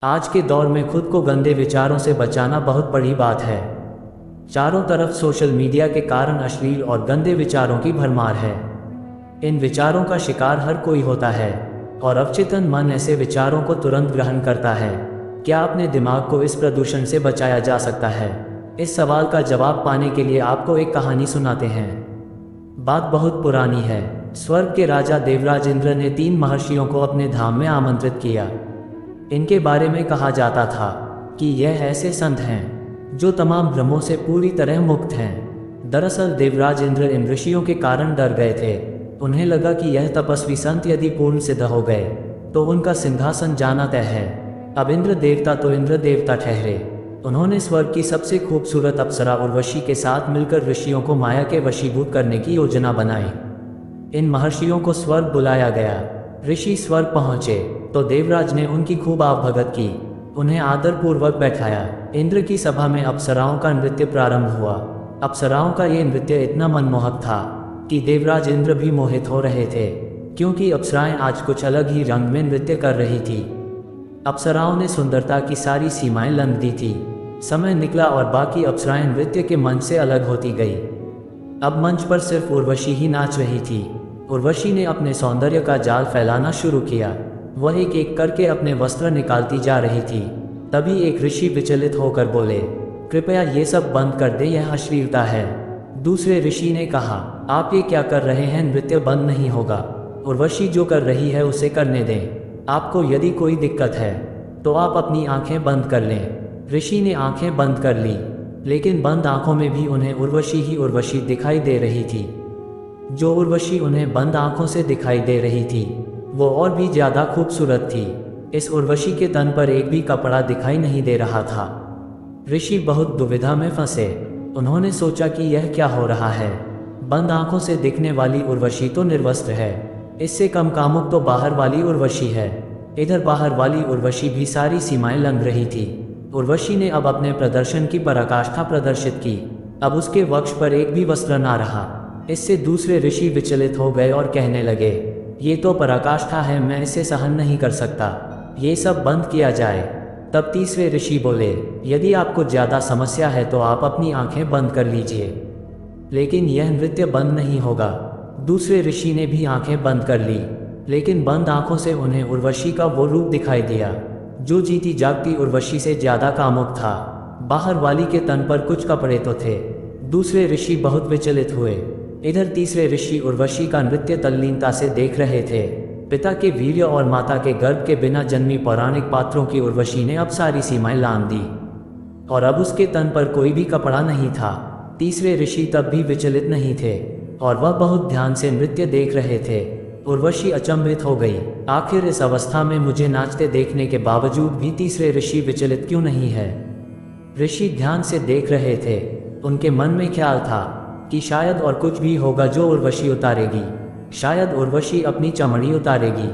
आज के दौर में खुद को गंदे विचारों से बचाना बहुत बड़ी बात है। चारों तरफ सोशल मीडिया के कारण अश्लील और गंदे विचारों की भरमार है। इन विचारों का शिकार हर कोई होता है और अवचेतन मन ऐसे विचारों को तुरंत ग्रहण करता है। क्या अपने दिमाग को इस प्रदूषण से बचाया जा सकता है? इस सवाल का जवाब पाने के लिए आपको एक कहानी सुनाते हैं। बात बहुत पुरानी है। स्वर्ग के राजा देवराज इंद्र ने 3 महर्षियों को अपने धाम में आमंत्रित किया। इनके बारे में कहा जाता था कि यह ऐसे संत हैं जो तमाम भ्रमों से पूरी तरह मुक्त हैं। दरअसल देवराज इंद्र इन ऋषियों के कारण डर गए थे। उन्हें लगा कि यह तपस्वी संत यदि पूर्ण सिद्ध हो गए तो उनका सिंहासन जाना तय है। अब इंद्र देवता तो इंद्र देवता ठहरे। उन्होंने स्वर्ग की सबसे खूबसूरत अप्सरा उर्वशी के साथ मिलकर ऋषियों को माया के वशीभूत करने की योजना बनाई। इन महर्षियों को स्वर्ग बुलाया गया। ऋषि स्वर्ग पहुंचे तो देवराज ने उनकी खूब आवभगत की। उन्हें आदरपूर्वक बैठाया। इंद्र की सभा में अप्सराओं का नृत्य प्रारंभ हुआ। अप्सराओं का ये नृत्य इतना मनमोहक था कि देवराज इंद्र भी मोहित हो रहे थे, क्योंकि अप्सराएं आज कुछ अलग ही रंग में नृत्य कर रही थी। अप्सराओं ने सुंदरता की सारी सीमाएं लांघ दी थी। समय निकला और बाकी अप्सराएं नृत्य के मंच से अलग होती गई। अब मंच पर सिर्फ उर्वशी ही नाच रही थी। उर्वशी ने अपने सौंदर्य का जाल फैलाना शुरू किया। वह एक एक करके अपने वस्त्र निकालती जा रही थी। तभी एक ऋषि विचलित होकर बोले, कृपया ये सब बंद कर दे, यह अश्लीलता है। दूसरे ऋषि ने कहा, आप ये क्या कर रहे हैं? नृत्य बंद नहीं होगा। उर्वशी जो कर रही है उसे करने दें। आपको यदि कोई दिक्कत है तो आप अपनी आंखें बंद कर लें। ऋषि ने आंखें बंद कर ली, लेकिन बंद आंखों में भी उन्हें उर्वशी ही उर्वशी दिखाई दे रही थी। जो उर्वशी उन्हें बंद आंखों से दिखाई दे रही थी वो और भी ज़्यादा खूबसूरत थी। इस उर्वशी के तन पर एक भी कपड़ा दिखाई नहीं दे रहा था। ऋषि बहुत दुविधा में फंसे। उन्होंने सोचा कि यह क्या हो रहा है। बंद आंखों से दिखने वाली उर्वशी तो निर्वस्त्र है, इससे कम कामुक तो बाहर वाली उर्वशी है। इधर बाहर वाली उर्वशी भी सारी सीमाएं लांघ रही थी। उर्वशी ने अब अपने प्रदर्शन की पराकाष्ठा प्रदर्शित की। अब उसके वक्ष पर एक भी वस्त्र ना रहा। इससे दूसरे ऋषि विचलित हो गए और कहने लगे, ये तो पराकाष्ठा है, मैं इसे सहन नहीं कर सकता, ये सब बंद किया जाए। तब तीसरे ऋषि बोले, यदि आपको ज़्यादा समस्या है तो आप अपनी आंखें बंद कर लीजिए, लेकिन यह नृत्य बंद नहीं होगा। दूसरे ऋषि ने भी आंखें बंद कर ली, लेकिन बंद आंखों से उन्हें उर्वशी का वो रूप दिखाई दिया जो जीती जागती उर्वशी से ज़्यादा कामुक था। बाहर वाली के तन पर कुछ कपड़े तो थे। दूसरे ऋषि बहुत विचलित हुए। इधर तीसरे ऋषि उर्वशी का नृत्य तल्लीनता से देख रहे थे। पिता के वीर्य और माता के गर्भ के बिना जन्मी पौराणिक पात्रों की उर्वशी ने अब सारी सीमाएं लांघ दी और अब उसके तन पर कोई भी कपड़ा नहीं था। तीसरे ऋषि तब भी विचलित नहीं थे और वह बहुत ध्यान से नृत्य देख रहे थे। उर्वशी अचंभित हो गई, आखिर इस अवस्था में मुझे नाचते देखने के बावजूद भी तीसरे ऋषि विचलित क्यों नहीं है? ऋषि ध्यान से देख रहे थे। उनके मन में ख्याल था कि शायद और कुछ भी होगा जो उर्वशी उतारेगी। शायद उर्वशी अपनी चमड़ी उतारेगी।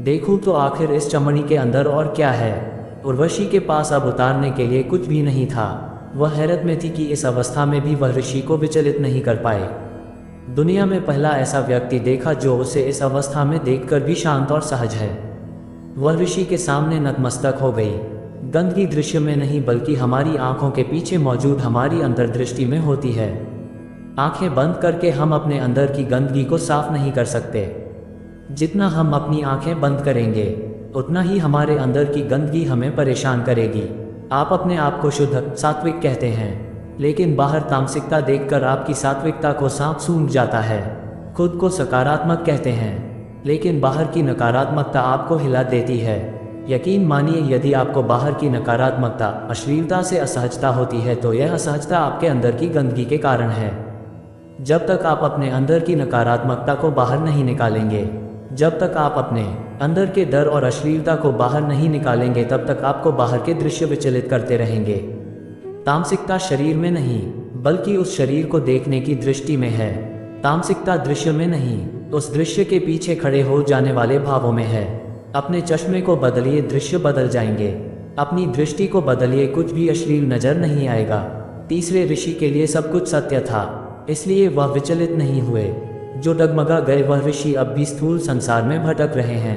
देखूं तो आखिर इस चमड़ी के अंदर और क्या है। उर्वशी के पास अब उतारने के लिए कुछ भी नहीं था। वह हैरत में थी कि इस अवस्था में भी वह ऋषि को विचलित नहीं कर पाए। दुनिया में पहला ऐसा व्यक्ति देखा जो उसे इस अवस्था में देखकर भी शांत और सहज है। वह ऋषि के सामने नतमस्तक हो गई। गंदगी दृश्य में नहीं बल्कि हमारी आंखों के पीछे मौजूद हमारी अंतर्दृष्टि में होती है। आंखें बंद करके हम अपने अंदर की गंदगी को साफ नहीं कर सकते। जितना हम अपनी आंखें बंद करेंगे उतना ही हमारे अंदर की गंदगी हमें परेशान करेगी। आप अपने आप को शुद्ध सात्विक कहते हैं, लेकिन बाहर तामसिकता देखकर आपकी सात्विकता को सांप सूंघ जाता है। खुद को सकारात्मक कहते हैं, लेकिन बाहर की नकारात्मकता आपको हिला देती है। यकीन मानिए, यदि आपको बाहर की नकारात्मकता अश्लीलता से असहजता होती है तो यह असहजता आपके अंदर की गंदगी के कारण है। जब तक आप अपने अंदर की नकारात्मकता को बाहर नहीं निकालेंगे, जब तक आप अपने अंदर के डर और अश्लीलता को बाहर नहीं निकालेंगे, तब तक आपको बाहर के दृश्य विचलित करते रहेंगे। तामसिकता शरीर में नहीं बल्कि उस शरीर को देखने की दृष्टि में है। तामसिकता दृश्य में नहीं, उस दृश्य के पीछे खड़े हो जाने वाले भावों में है। अपने चश्मे को बदलिए, दृश्य बदल जाएंगे। अपनी दृष्टि को बदलिए, कुछ भी अश्लील नजर नहीं आएगा। तीसरे ऋषि के लिए सब कुछ सत्य था, इसलिए वह विचलित नहीं हुए। जो डगमगा गए वह ऋषि अब भी स्थूल संसार में भटक रहे हैं।